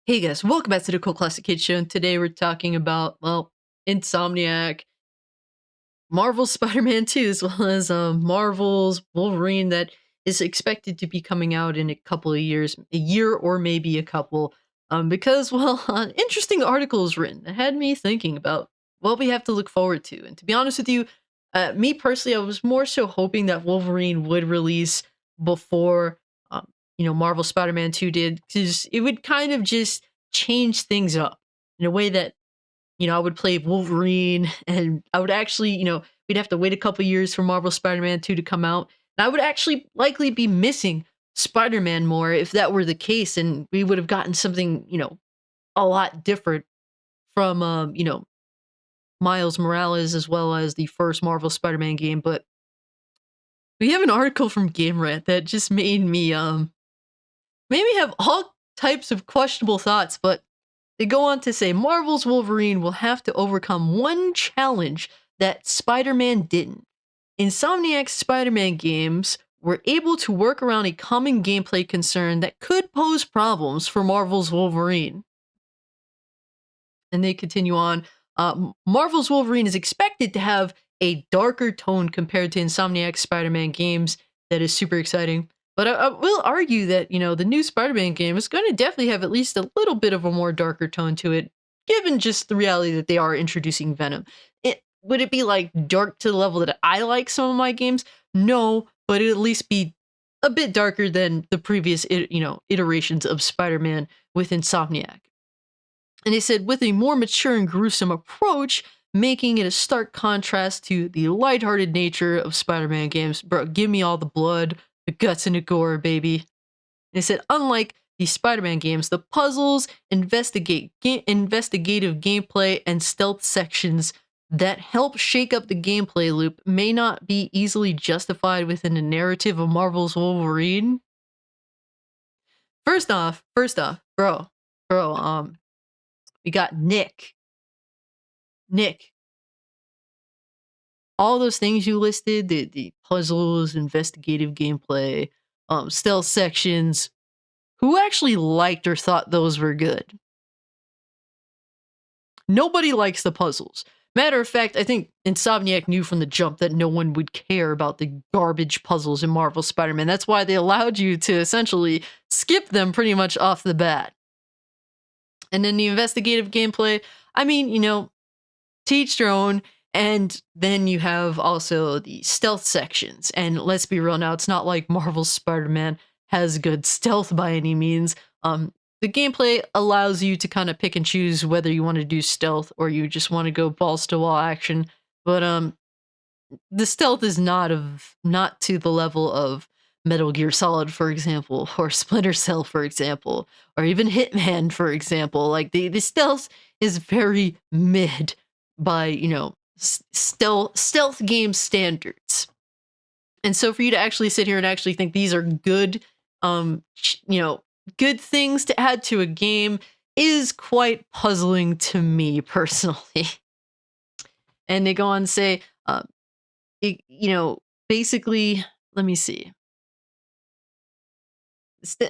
Hey guys, welcome back to the Cool Classic Kids Show, and today we're talking about, well, Insomniac, Marvel's Spider-Man 2, as well as Marvel's Wolverine that is expected to be coming out in a couple of years, a year or maybe a couple, because, well, an interesting article is written that had me thinking about what we have to look forward to. And to be honest with you, me personally, I was more so hoping that Wolverine would release before, Marvel Spider-Man 2 did, because it would kind of just change things up in a way that I would play Wolverine and I would actually, we'd have to wait a couple years for Marvel Spider-Man 2 to come out. And I would actually likely be missing Spider-Man more if that were the case. And we would have gotten something, a lot different from, Miles Morales as well as the first Marvel Spider-Man game. But we have an article from Game Rant that just made me have all types of questionable thoughts, but they go on to say Marvel's Wolverine will have to overcome one challenge that Spider Man didn't. Insomniac's Spider Man games were able to work around a common gameplay concern that could pose problems for Marvel's Wolverine. And they continue on. Marvel's Wolverine is expected to have a darker tone compared to Insomniac's Spider Man games. That is super exciting. But I will argue that, the new Spider Man game is going to definitely have at least a little bit of a more darker tone to it, given just the reality that they are introducing Venom. Would it be like dark to the level that I like some of my games? No, but it'd at least be a bit darker than the previous, iterations of Spider Man with Insomniac. And they said, with a more mature and gruesome approach, making it a stark contrast to the lighthearted nature of Spider-Man games. Bro, give me all the blood, the guts, and the gore, baby. And they said, unlike the Spider-Man games, the puzzles, investigative gameplay, and stealth sections that help shake up the gameplay loop may not be easily justified within the narrative of Marvel's Wolverine. First off, bro, we got Nick. All those things you listed, the puzzles, investigative gameplay, stealth sections, who actually liked or thought those were good? Nobody likes the puzzles. Matter of fact, I think Insomniac knew from the jump that no one would care about the garbage puzzles in Marvel Spider-Man. That's why they allowed you to essentially skip them pretty much off the bat. And then the investigative gameplay, I mean, to each their own. And then you have also the stealth sections. And let's be real now, it's not like Marvel's Spider-Man has good stealth by any means. The gameplay allows you to kind of pick and choose whether you want to do stealth or you just want to go balls to wall action. But the stealth is not to the level of Metal Gear Solid, for example, or Splinter Cell, for example, or even Hitman, for example. Like the stealth is very mid by, stealth game standards. And so for you to actually sit here and actually think these are good, good things to add to a game is quite puzzling to me personally. And they go on to say, basically, let me see.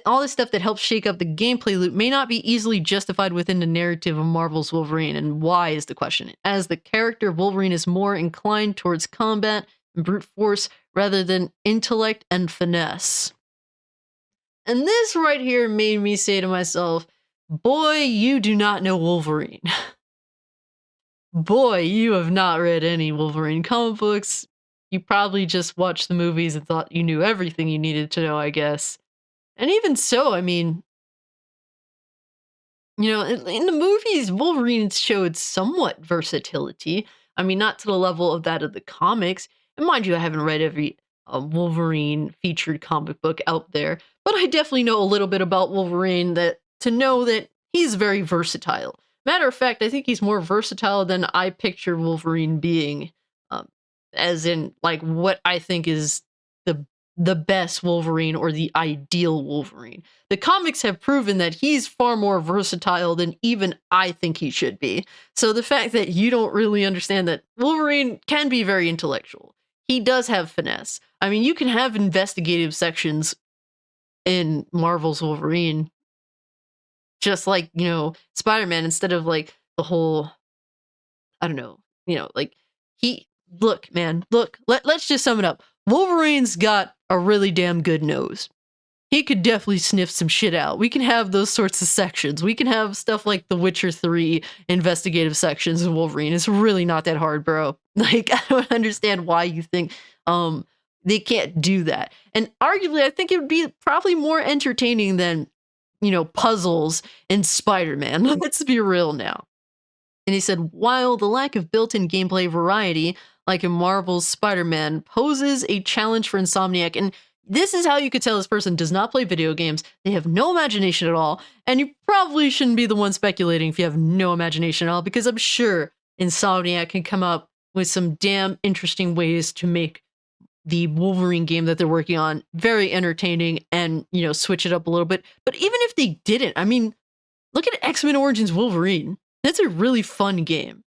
All this stuff that helps shake up the gameplay loop may not be easily justified within the narrative of Marvel's Wolverine. And why is the question? As the character of Wolverine is more inclined towards combat and brute force rather than intellect and finesse. And this right here made me say to myself, boy, you do not know Wolverine. Boy, you have not read any Wolverine comic books. You probably just watched the movies and thought you knew everything you needed to know, I guess. And even so, I mean, in the movies, Wolverine showed somewhat versatility. I mean, not to the level of that of the comics. And mind you, I haven't read every Wolverine featured comic book out there, but I definitely know a little bit about Wolverine to know that he's very versatile. Matter of fact, I think he's more versatile than I picture Wolverine being, as in, like, what I think is the best Wolverine or the ideal Wolverine. The comics have proven that he's far more versatile than even I think he should be. So the fact that you don't really understand that Wolverine can be very intellectual. He does have finesse. I mean, you can have investigative sections in Marvel's Wolverine. just like, Spider-Man, instead of like the whole, I don't know, like he look, man, look, let's just sum it up. Wolverine's got a really damn good nose. He could definitely sniff some shit out. We can have those sorts of sections. We can have stuff like the Witcher 3 investigative sections of Wolverine. It's really not that hard, bro. Like, I don't understand why you think they can't do that. And arguably, I think it would be probably more entertaining than, puzzles in Spider-Man. Let's be real now. And he said, while the lack of built-in gameplay variety, like in Marvel's Spider-Man, poses a challenge for Insomniac, and this is how you could tell this person does not play video games, they have no imagination at all, and you probably shouldn't be the one speculating if you have no imagination at all, because I'm sure Insomniac can come up with some damn interesting ways to make the Wolverine game that they're working on very entertaining and, switch it up a little bit. But even if they didn't, I mean, look at X-Men Origins Wolverine. That's a really fun game.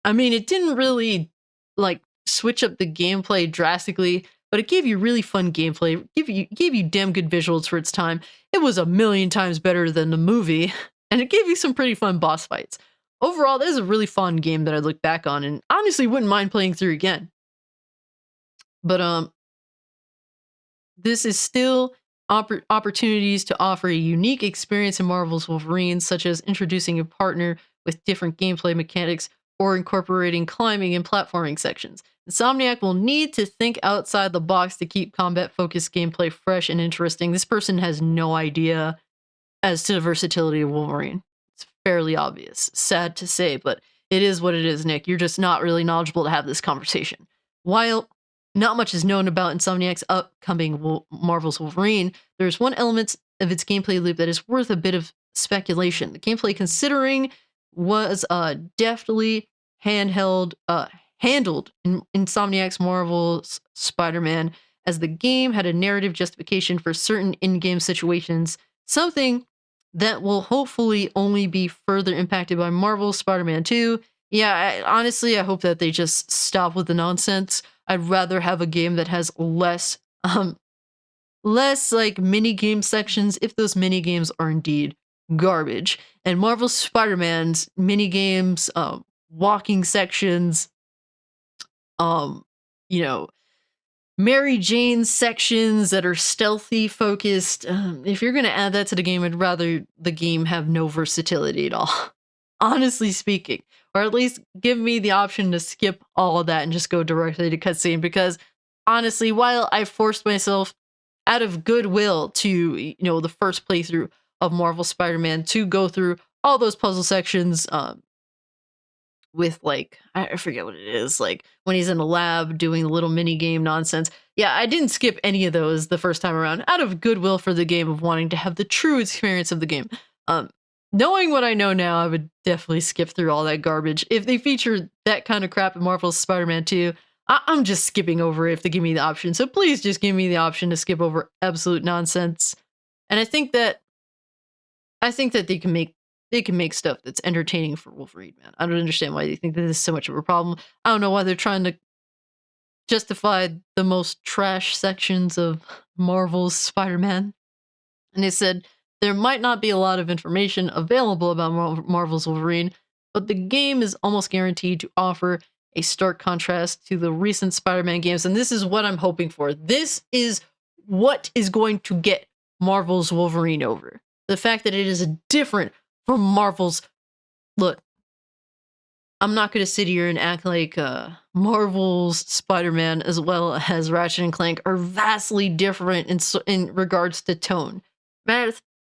I mean, it didn't really, like, switch up the gameplay drastically, but it gave you really fun gameplay. Gave you damn good visuals for its time. It was a million times better than the movie, and it gave you some pretty fun boss fights. Overall, this is a really fun game that I look back on, and honestly wouldn't mind playing through again. But this is still opportunities to offer a unique experience in Marvel's Wolverine, such as introducing a partner with different gameplay mechanics or incorporating climbing and platforming sections. Insomniac will need to think outside the box to keep combat-focused gameplay fresh and interesting. This person has no idea as to the versatility of Wolverine. It's fairly obvious. Sad to say, but it is what it is, Nick. You're just not really knowledgeable to have this conversation. While not much is known about Insomniac's upcoming Marvel's Wolverine, there's one element of its gameplay loop that is worth a bit of speculation. The gameplay considering was deftly handled in Insomniac's Marvel's Spider-Man, as the game had a narrative justification for certain in-game situations, something that will hopefully only be further impacted by Marvel's Spider-Man 2. Yeah, honestly, I hope that they just stop with the nonsense. I'd rather have a game that has less like mini game sections, if those mini games are indeed garbage. And Marvel's Spider-Man's mini games, walking sections, Mary Jane sections that are stealthy focused. If you're gonna add that to the game, I'd rather the game have no versatility at all. Honestly speaking. Or at least give me the option to skip all of that and just go directly to cutscene, because honestly, while I forced myself out of goodwill to, the first playthrough of Marvel Spider-Man to go through all those puzzle sections, with like, I forget what it is, like when he's in a lab doing a little mini game nonsense. Yeah, I didn't skip any of those the first time around out of goodwill for the game, of wanting to have the true experience of the game. Knowing what I know now, I would definitely skip through all that garbage. If they feature that kind of crap in Marvel's Spider-Man 2, I'm just skipping over it if they give me the option. So please just give me the option to skip over absolute nonsense. And I think that they can make stuff that's entertaining for Wolverine, man. I don't understand why they think that this is so much of a problem. I don't know why they're trying to justify the most trash sections of Marvel's Spider-Man. And they said, there might not be a lot of information available about Marvel's Wolverine, but the game is almost guaranteed to offer a stark contrast to the recent Spider-Man games, and this is what I'm hoping for. This is what is going to get Marvel's Wolverine over. The fact that it is different from Marvel's... Look, I'm not going to sit here and act like Marvel's Spider-Man as well as Ratchet & Clank are vastly different in regards to tone.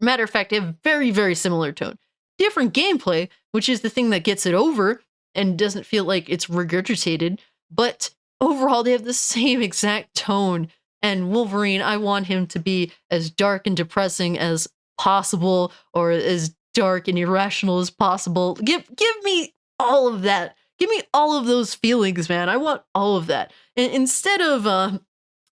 Matter of fact, they have very, very similar tone. Different gameplay, which is the thing that gets it over and doesn't feel like it's regurgitated, but overall they have the same exact tone. And Wolverine, I want him to be as dark and depressing as possible, or as dark and irrational as possible. Give me all of that. Give me all of those feelings, man. I want all of that. And instead of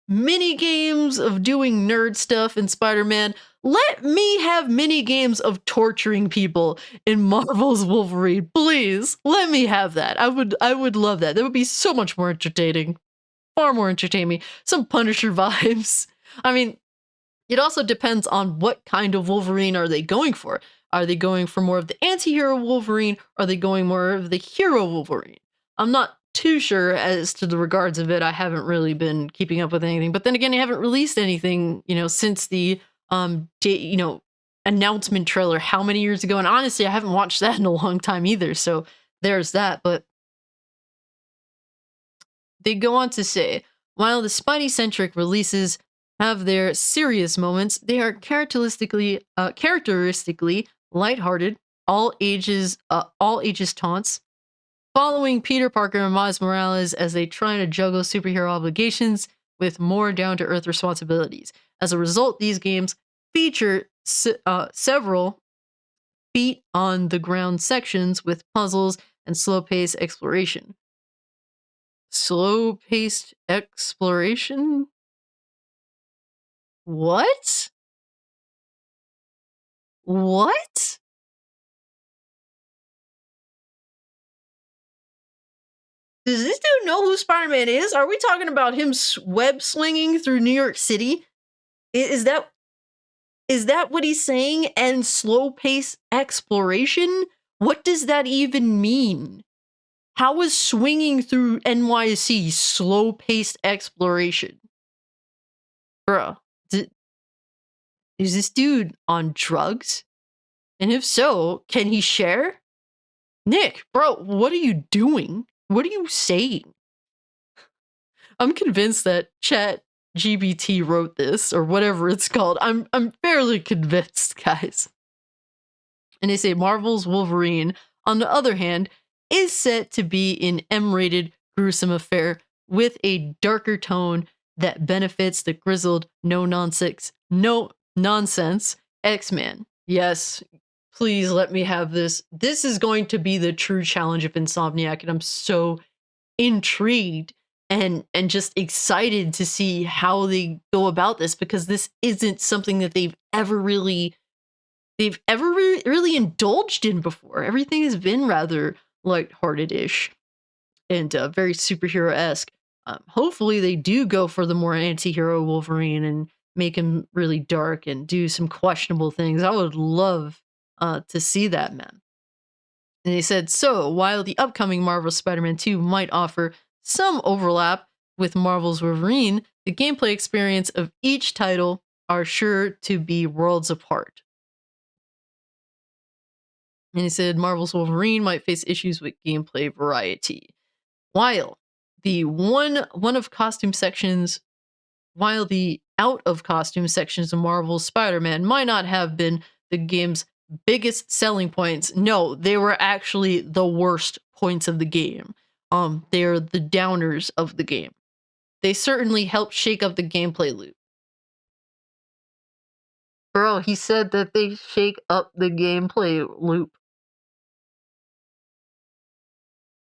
mini games of doing nerd stuff in Spider-Man, let me have mini games of torturing people in Marvel's Wolverine. Please, let me have that. I would love that. That would be so much more entertaining. Far more entertaining. Some Punisher vibes. I mean, it also depends on what kind of Wolverine are they going for. Are they going for more of the anti-hero Wolverine? Or are they going more of the hero Wolverine? I'm not too sure as to the regards of it. I haven't really been keeping up with anything. But then again, they haven't released anything, since the announcement trailer how many years ago. And honestly, I haven't watched that in a long time either. So there's that. But they go on to say, while the Spidey-centric releases have their serious moments, they are characteristically lighthearted, all ages taunts, following Peter Parker and Miles Morales as they try to juggle superhero obligations with more down-to-earth responsibilities. As a result, these games feature several feet-on-the-ground sections with puzzles and slow-paced exploration. Slow-paced exploration? What? What? Does this dude know who Spider-Man is? Are we talking about him web slinging through New York City? Is that what he's saying? And slow-paced exploration? What does that even mean? How is swinging through NYC slow-paced exploration? Bruh, is this dude on drugs? And if so, can he share? Nick, bro, what are you doing? What are you saying? I'm convinced that ChatGPT wrote this, or whatever it's called. I'm fairly convinced, guys. And they say Marvel's Wolverine, on the other hand, is set to be an M-rated gruesome affair with a darker tone that benefits the grizzled, no-nonsense X-Man. Yes, please let me have this. This is going to be the true challenge of Insomniac, and I'm so intrigued and just excited to see how they go about this, because this isn't something that they've ever really indulged in before. Everything has been rather lighthearted-ish and very superhero-esque. Hopefully they do go for the more anti-hero Wolverine and make him really dark and do some questionable things. I would love to see that, man. And they said, so while the upcoming Marvel Spider-Man 2 might offer some overlap with Marvel's Wolverine, the gameplay experience of each title are sure to be worlds apart. And he said Marvel's Wolverine might face issues with gameplay variety. While the out of costume sections of Marvel's Spider-Man might not have been the game's biggest selling points, no, they were actually the worst points of the game. They're the downers of the game. They certainly helped shake up the gameplay loop. Bro, he said that they shake up the gameplay loop.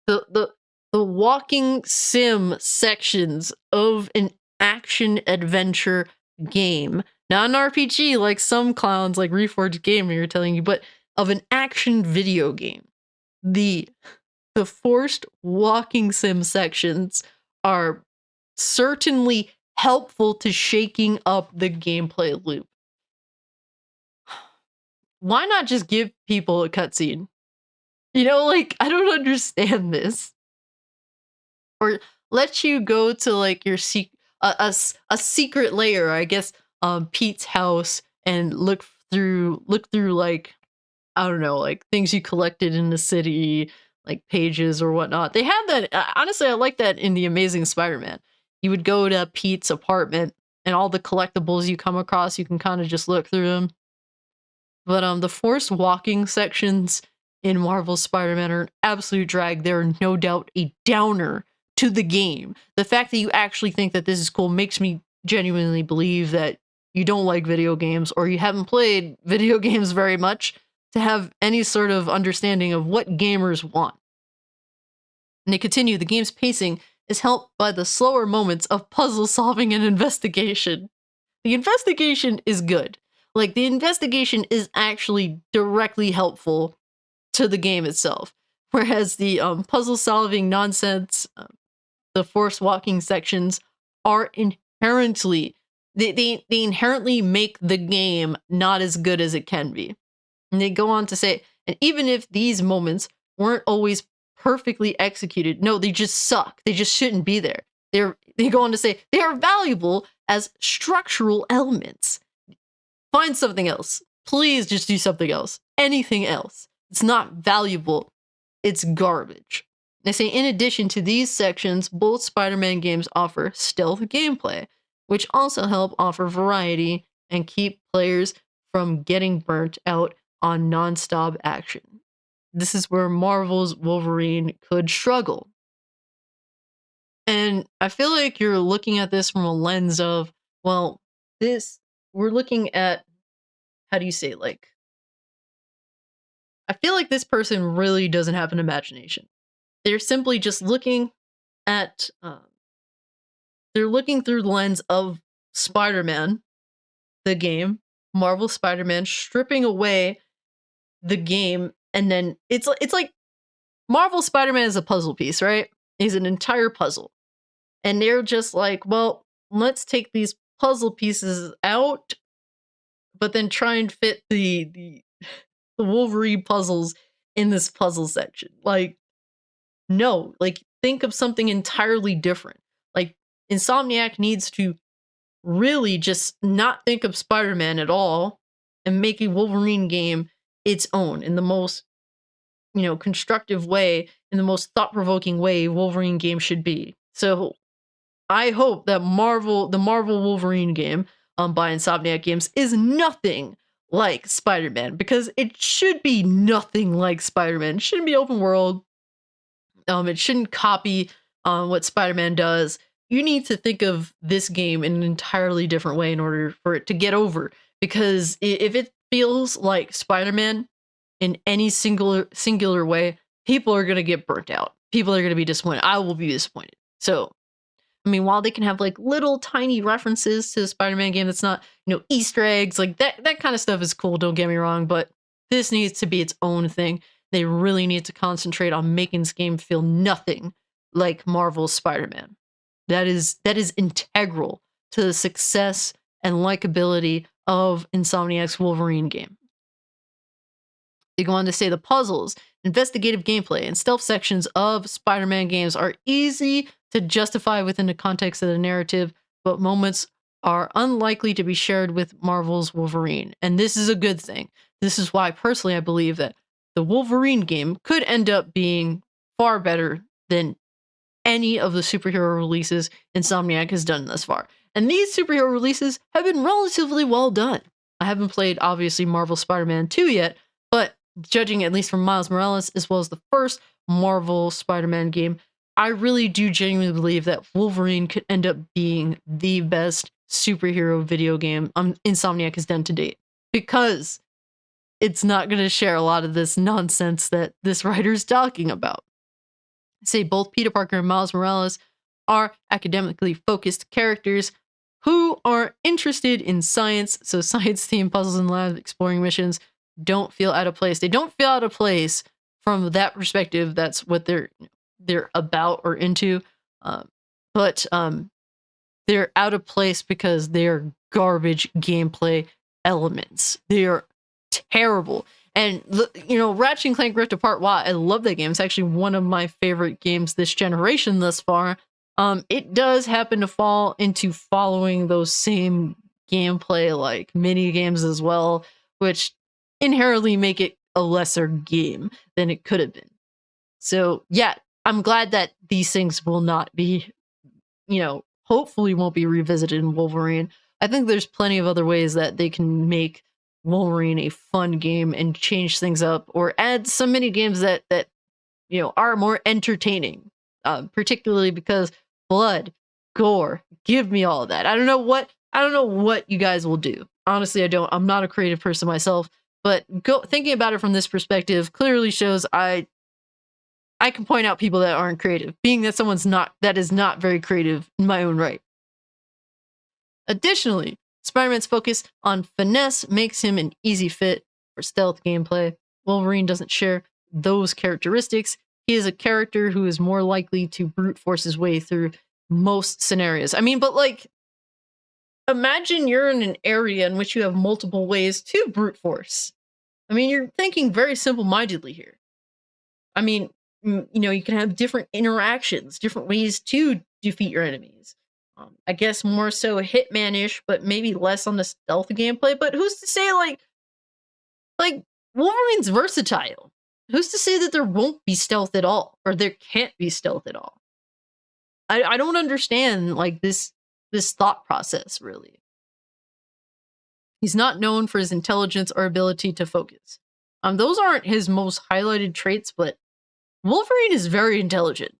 The walking sim sections of an action adventure game, not an RPG like some clowns like Reforged Gaming are telling you, but of an action video game. The forced walking sim sections are certainly helpful to shaking up the gameplay loop. Why not just give people a cutscene? I don't understand this. Or let you go to like your a secret layer, I guess, Pete's house, and look through like, I don't know, like things you collected in the city, like pages or whatnot. They have that. Honestly, I like that in The Amazing Spider-Man. You would go to Pete's apartment, and all the collectibles you come across, you can kind of just look through them. But the forced walking sections in Marvel's Spider-Man are an absolute drag. They're no doubt a downer to the game. The fact that you actually think that this is cool makes me genuinely believe that you don't like video games, or you haven't played video games very much to have any sort of understanding of what gamers want. And they continue, the game's pacing is helped by the slower moments of puzzle solving and investigation. The investigation is good. Like, the investigation is actually directly helpful to the game itself. Whereas the puzzle solving nonsense, the forced walking sections are inherently, they inherently make the game not as good as it can be. And they go on to say, and even if these moments weren't always perfectly executed, no, they just suck. They just shouldn't be there. They go on to say they are valuable as structural elements. Find something else. Please just do something else. Anything else. It's not valuable. It's garbage. They say, in addition to these sections, both Spider-Man games offer stealth gameplay, which also help offer variety and keep players from getting burnt out on non-stop action. This is where Marvel's Wolverine could struggle. And I feel like you're looking at this from a lens of, well, we're looking at, how do you say, like, I feel like this person really doesn't have an imagination. They're simply just looking at, they're looking through the lens of Spider-Man, the game, Marvel Spider-Man, stripping away the game, and then it's like Marvel Spider-Man is a puzzle piece, right? He's an entire puzzle. And they're just like, well, let's take these puzzle pieces out, but then try and fit the Wolverine puzzles in this puzzle section. Like, no, like, think of something entirely different. Like, Insomniac needs to really just not think of Spider-Man at all and make a Wolverine game its own in the most, constructive way, in the most thought-provoking way Wolverine game should be. So I hope that the Marvel Wolverine game by Insomniac Games is nothing like Spider-Man, because it should be nothing like Spider-Man. It shouldn't be open world. It shouldn't copy what Spider-Man does. You need to think of this game in an entirely different way in order for it to get over. Because if it feels like Spider-Man in any singular way, people are going to get burnt out. People are going to be disappointed. I will be disappointed. So, I mean, while they can have like little tiny references to the Spider-Man game that's not, Easter eggs, like that kind of stuff is cool, don't get me wrong, but this needs to be its own thing. They really need to concentrate on making this game feel nothing like Marvel's Spider-Man. That is integral to the success and likability of Insomniac's Wolverine game. They go on to say the puzzles, investigative gameplay, and stealth sections of Spider-Man games are easy to justify within the context of the narrative, but moments are unlikely to be shared with Marvel's Wolverine. And this is a good thing. This is why, personally, I believe that the Wolverine game could end up being far better than any of the superhero releases Insomniac has done thus far. And these superhero releases have been relatively well done. I haven't played, obviously, Marvel Spider-Man 2 yet, but judging at least from Miles Morales, as well as the first Marvel Spider-Man game, I really do genuinely believe that Wolverine could end up being the best superhero video game Insomniac has done to date. Because it's not going to share a lot of this nonsense that this writer's talking about. Say both Peter Parker and Miles Morales are academically focused characters who are interested in science, so science-themed puzzles and lab exploring missions don't feel out of place. They don't feel out of place from that perspective. That's what they're about or into. But they're out of place because they're garbage gameplay elements. They are terrible. And, Ratchet & Clank Rift Apart, wow, I love that game. It's actually one of my favorite games this generation thus far. It does happen to fall into following those same gameplay, like, mini games as well, which inherently make it a lesser game than it could have been. So, yeah, I'm glad that these things will not be, hopefully won't be revisited in Wolverine. I think there's plenty of other ways that they can make Wolverine a fun game and change things up, or add some mini games that are more entertaining, particularly because blood, gore, give me all of that. I don't know what you guys will do. Honestly, I don't. I'm not a creative person myself, but thinking about it from this perspective clearly shows I can point out people that aren't creative, being that that is not very creative in my own right. Additionally, Spider-Man's focus on finesse makes him an easy fit for stealth gameplay. Wolverine doesn't share those characteristics. He is a character who is more likely to brute force his way through most scenarios. I mean, but like, imagine you're in an area in which you have multiple ways to brute force. I mean, you're thinking very simple-mindedly here. I mean, you can have different interactions, different ways to defeat your enemies. I guess more so Hitman-ish, but maybe less on the stealth gameplay. But who's to say, like Wolverine's versatile? Who's to say that there won't be stealth at all, or there can't be stealth at all? I don't understand like this thought process really. He's not known for his intelligence or ability to focus. Those aren't his most highlighted traits, but Wolverine is very intelligent.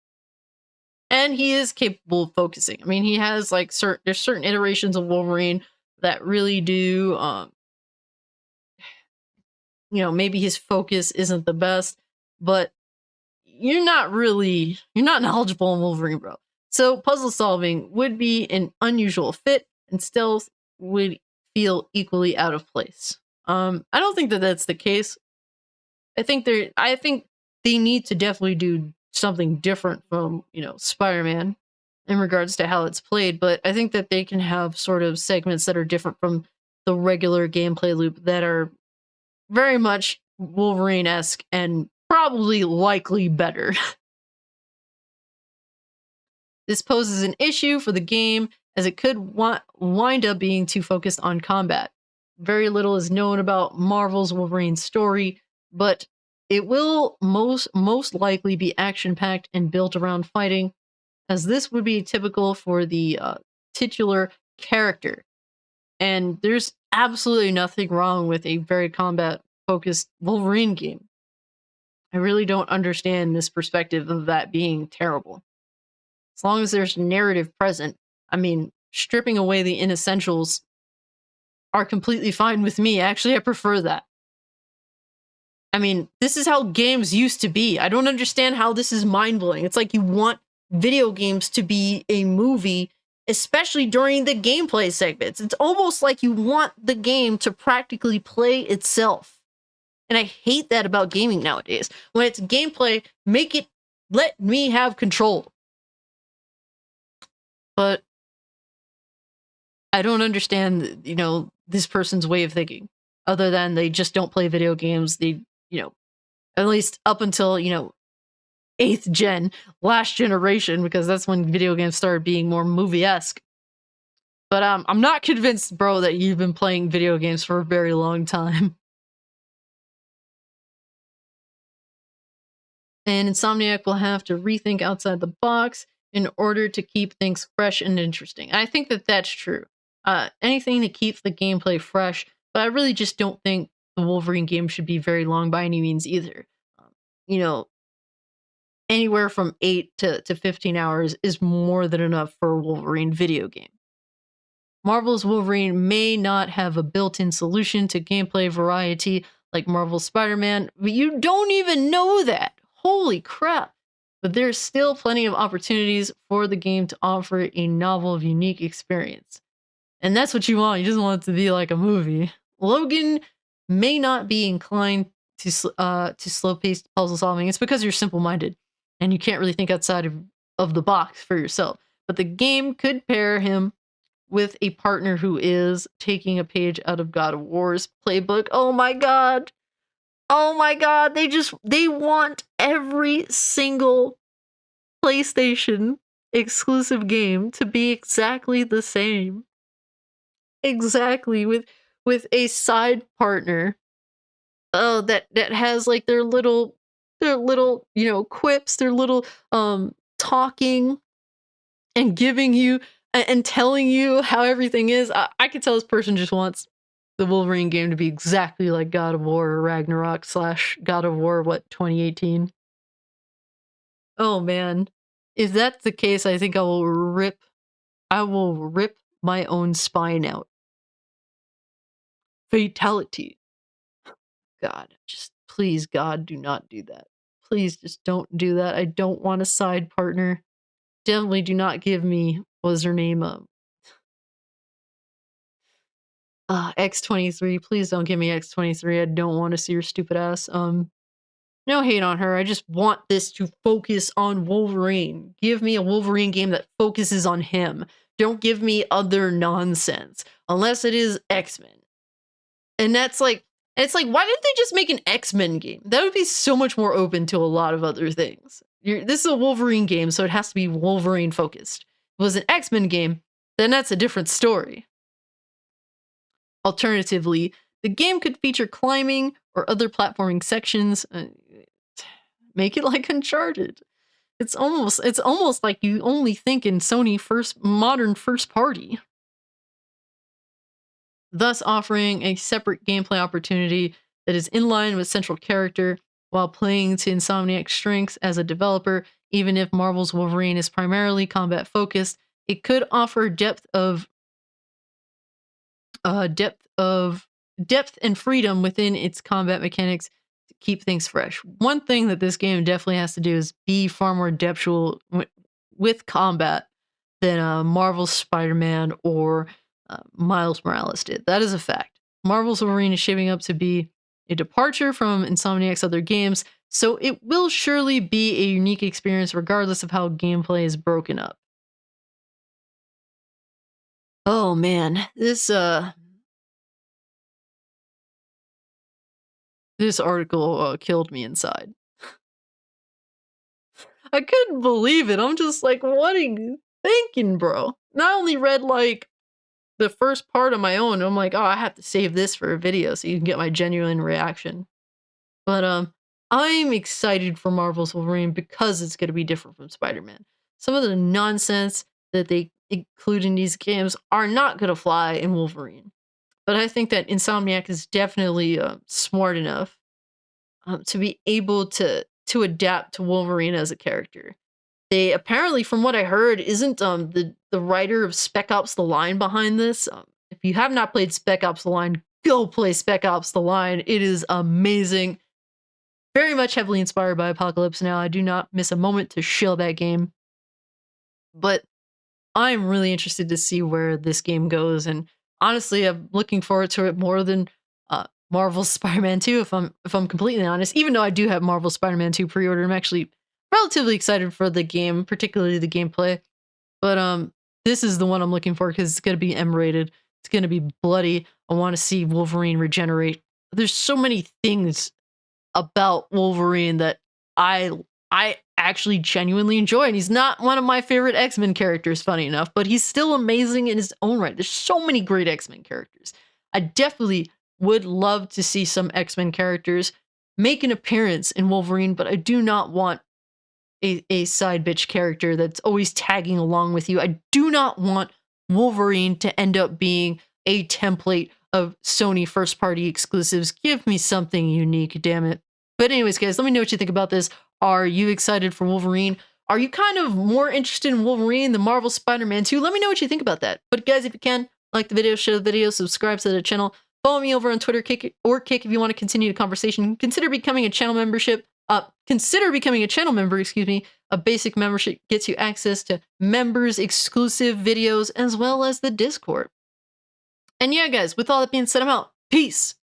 And he is capable of focusing. I mean, he has like there's certain iterations of Wolverine that really do maybe his focus isn't the best, but you're not knowledgeable on Wolverine, bro. So puzzle solving would be an unusual fit, and stealth would feel equally out of place. I don't think that that's the case. I think they need to definitely do something different from, Spider-Man in regards to how it's played, but I think that they can have sort of segments that are different from the regular gameplay loop that are very much Wolverine-esque and probably likely better. This poses an issue for the game as it could wind up being too focused on combat. Very little is known about Marvel's Wolverine story, but it will most likely be action-packed and built around fighting, as this would be typical for the titular character. And there's absolutely nothing wrong with a very combat-focused Wolverine game. I really don't understand this perspective of that being terrible. As long as there's narrative present, I mean, stripping away the inessentials are completely fine with me. Actually, I prefer that. I mean, this is how games used to be. I don't understand how this is mind-blowing. It's like you want video games to be a movie, especially during the gameplay segments. It's almost like you want the game to practically play itself. And I hate that about gaming nowadays. When it's gameplay, let me have control. But I don't understand, this person's way of thinking, other than they just don't play video games. They, at least up until, 8th gen, last generation, because that's when video games started being more movie-esque. But I'm not convinced, bro, that you've been playing video games for a very long time. And Insomniac will have to rethink outside the box in order to keep things fresh and interesting. I think that that's true. Anything to keep the gameplay fresh, but I really just don't think the Wolverine game should be very long by any means either. You know, anywhere from 8 to 15 hours is more than enough for a Wolverine video game. Marvel's Wolverine may not have a built-in solution to gameplay variety like Marvel's Spider-Man, but you don't even know that. Holy crap. But there's still plenty of opportunities for the game to offer a novel, unique experience. And that's what you want. You just want it to be like a movie. Logan may not be inclined to slow-paced puzzle solving. It's because you're simple-minded and you can't really think outside of the box for yourself. But the game could pair him with a partner who is taking a page out of God of War's playbook. Oh my god. Oh my god. They want every single PlayStation exclusive game to be exactly the same. Exactly, with a side partner that has like their little quips, their little talking and giving you and telling you how everything is. I could tell this person just wants the Wolverine game to be exactly like God of War or Ragnarok / God of War, 2018. Oh man. If that's the case, I think I will rip my own spine out. Fatality. God, just please, God, do not do that. Please just don't do that. I don't want a side partner. Definitely do not give me, what was her name? X-23. Please don't give me X-23. I don't want to see her stupid ass. No hate on her. I just want this to focus on Wolverine. Give me a Wolverine game that focuses on him. Don't give me other nonsense. Unless it is X-Men. And that's like, And it's like, why didn't they just make an X-Men game? That would be so much more open to a lot of other things. This is a Wolverine game, so it has to be Wolverine focused. If it was an X-Men game, then that's a different story. Alternatively, the game could feature climbing or other platforming sections. Make it like Uncharted. It's almost like you only think in Sony modern first party. Thus offering a separate gameplay opportunity that is in line with central character while playing to Insomniac's strengths as a developer. Even if Marvel's Wolverine is primarily combat focused, it could offer depth and freedom within its combat mechanics to keep things fresh. One thing that this game definitely has to do is be far more depthful with combat than Marvel's Spider-Man or Miles Morales did. That is a fact. Marvel's Wolverine is shaping up to be a departure from Insomniac's other games, so it will surely be a unique experience regardless of how gameplay is broken up. Oh man, this article killed me inside. I couldn't believe it. I'm just like, what are you thinking, bro? Not only read like the first part on my own, I'm like, oh, I have to save this for a video so you can get my genuine reaction. But I'm excited for Marvel's Wolverine because it's going to be different from Spider-Man. Some of the nonsense that they include in these games are not going to fly in Wolverine. But I think that Insomniac is definitely smart enough to be able to adapt to Wolverine as a character. They apparently, from what I heard, isn't the writer of Spec Ops: The Line behind this. If you have not played Spec Ops: The Line, go play Spec Ops: The Line. It is amazing. Very much heavily inspired by Apocalypse Now. I do not miss a moment to shill that game. But I'm really interested to see where this game goes, and honestly, I'm looking forward to it more than Marvel's Spider-Man 2, if I'm completely honest. Even though I do have Marvel Spider-Man 2 pre-order, I'm actually relatively excited for the game, particularly the gameplay. But this is the one I'm looking for because it's gonna be M-rated. It's gonna be bloody. I want to see Wolverine regenerate. There's so many things about Wolverine that I actually genuinely enjoy, and he's not one of my favorite X-Men characters, funny enough, but he's still amazing in his own right. There's so many great X-Men characters. I definitely would love to see some X-Men characters make an appearance in Wolverine, but I do not want a side bitch character that's always tagging along with you. I do not want Wolverine to end up being a template of Sony first-party exclusives. Give me something unique, damn it. But anyways, guys, let me know what you think about this. Are you excited for Wolverine? Are you kind of more interested in Wolverine than Marvel Spider-Man 2? Let me know what you think about that. But guys, if you can, like the video, share the video, subscribe to the channel, follow me over on Twitter, Kick if you want to continue the conversation. Consider becoming a channel member, excuse me. A basic membership gets you access to members exclusive videos as well as the Discord. And yeah, guys, with all that being said, I'm out. Peace.